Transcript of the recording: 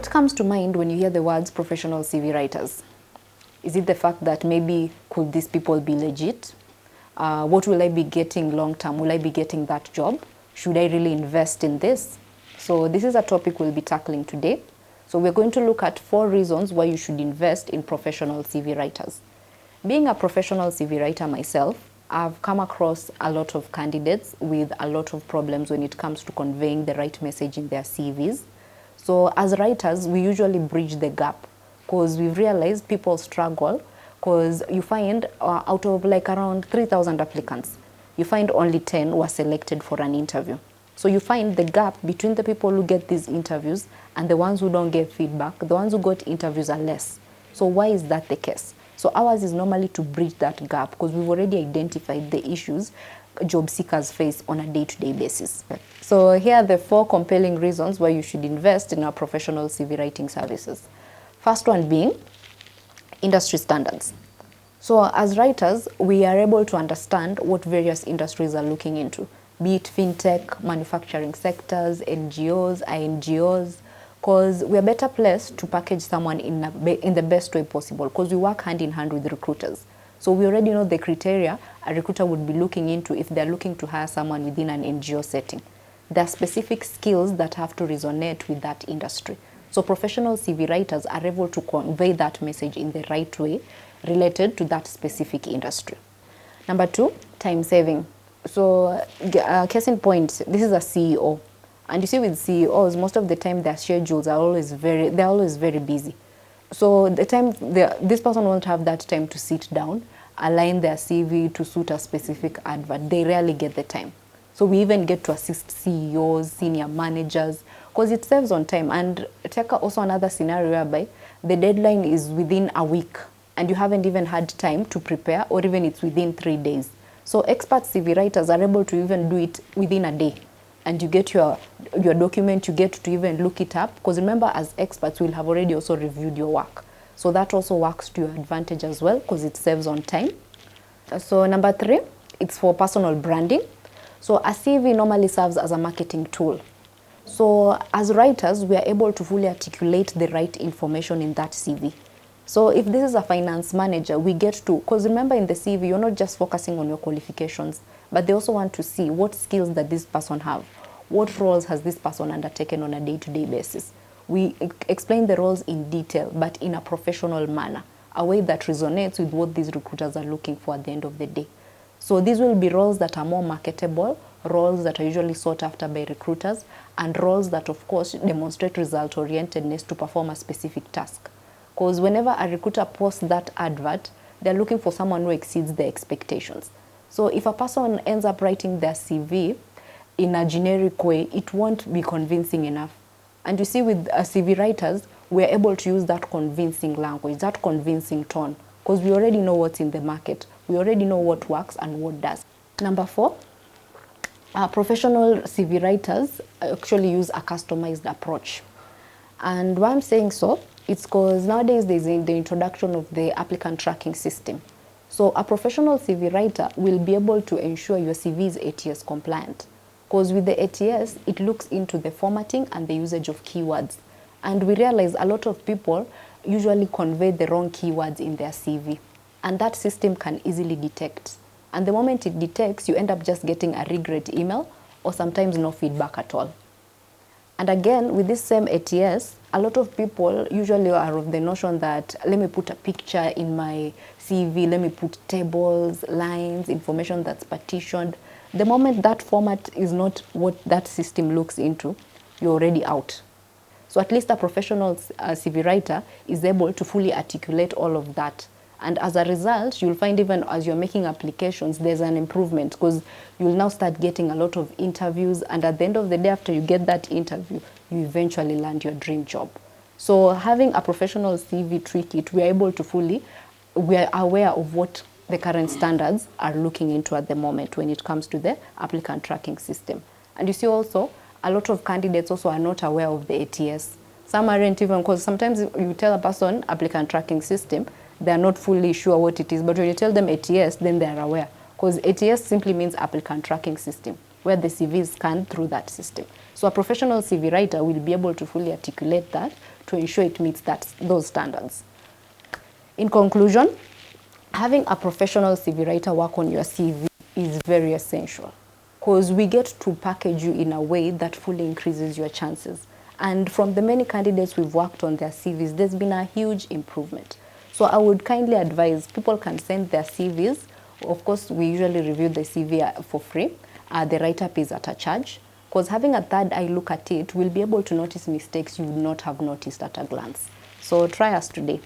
what comes to mind when you hear the words professional CV writers? Is it the fact that maybe could these people be legit? What will I be getting long term? Will I be getting that job? Should I really invest in this? So this is a topic we'll be tackling today. So we're going to look at 4 reasons why you should invest in professional CV writers. Being a professional CV writer myself, I've come across a lot of candidates with a lot of problems when it comes to conveying the right message in their CVs. So as writers, we usually bridge the gap because we've realized people struggle because you find out of like around 3,000 applicants, you find only 10 were selected for an interview. So you find the gap between the people who get these interviews and the ones who don't get feedback. The ones who got interviews are less. So why is that the case? So ours is normally to bridge that gap because we've already identified the issues job seekers face on a day-to-day basis. So here are the 4 compelling reasons why you should invest in our professional CV writing services. First one being industry standards. So as writers, we are able to understand what various industries are looking into, be it fintech, manufacturing sectors, NGOs, INGOs, because we are better placed to package someone in the best way possible because we work hand in hand with recruiters. So we already know the criteria a recruiter would be looking into if they're looking to hire someone within an NGO setting. There are specific skills that have to resonate with that industry. So professional CV writers are able to convey that message in the right way related to that specific industry. Number 2, time saving. So case in point, this is a CEO. And you see with CEOs, most of the time their schedules are always very busy. So the time this person won't have that time to sit down, align their CV to suit a specific advert. They rarely get the time. So we even get to assist CEOs, senior managers, because it saves on time. And take also another scenario whereby the deadline is within a week and you haven't even had time to prepare, or even it's within 3 days. So expert CV writers are able to even do it within a day. And you get your document, you get to even look it up. Because remember, as experts, we'll have already also reviewed your work. So that also works to your advantage as well because it saves on time. So number 3, it's for personal branding. So a CV normally serves as a marketing tool. So as writers, we are able to fully articulate the right information in that CV. So if this is a finance manager, we get to, because remember in the CV, you're not just focusing on your qualifications, but they also want to see what skills that this person have. What roles has this person undertaken on a day-to-day basis? We explain the roles in detail, but in a professional manner, a way that resonates with what these recruiters are looking for at the end of the day. So these will be roles that are more marketable, roles that are usually sought after by recruiters, and roles that, of course, demonstrate result-orientedness to perform a specific task. Because whenever a recruiter posts that advert, they're looking for someone who exceeds their expectations. So if a person ends up writing their CV in a generic way, it won't be convincing enough. And you see with CV writers, we're able to use that convincing language, that convincing tone, because we already know what's in the market. We already know what works and what does. Number 4, professional CV writers actually use a customized approach. And why I'm saying so, it's because nowadays there's the introduction of the applicant tracking system. So a professional CV writer will be able to ensure your CV is ATS compliant. Because with the ATS, it looks into the formatting and the usage of keywords. And we realize a lot of people usually convey the wrong keywords in their CV. And that system can easily detect. And the moment it detects, you end up just getting a regret email or sometimes no feedback at all. And again, with this same ATS, a lot of people usually are of the notion that let me put a picture in my CV, let me put tables, lines, information that's partitioned. The moment that format is not what that system looks into, you're already out. So at least a professional CV writer is able to fully articulate all of that. And as a result, you'll find even as you're making applications, there's an improvement because you'll now start getting a lot of interviews. And at the end of the day, after you get that interview, you eventually land your dream job. So having a professional CV toolkit, we are aware of what the current standards are looking into at the moment when it comes to the applicant tracking system. And you see also, a lot of candidates also are not aware of the ATS. Some aren't even, because sometimes you tell a person applicant tracking system, they're not fully sure what it is. But when you tell them ATS, then they're aware. Because ATS simply means applicant tracking system. where the CV is scanned through that system. So a professional CV writer will be able to fully articulate that to ensure it meets those standards. In conclusion, having a professional CV writer work on your CV is very essential, because we get to package you in a way that fully increases your chances. And from the many candidates we've worked on their CVs, there's been a huge improvement. So I would kindly advise people can send their CVs. Of course, we usually review the CV for free. The write-up is at a charge, because having a third eye look at it will be able to notice mistakes you would not have noticed at a glance. So try us today.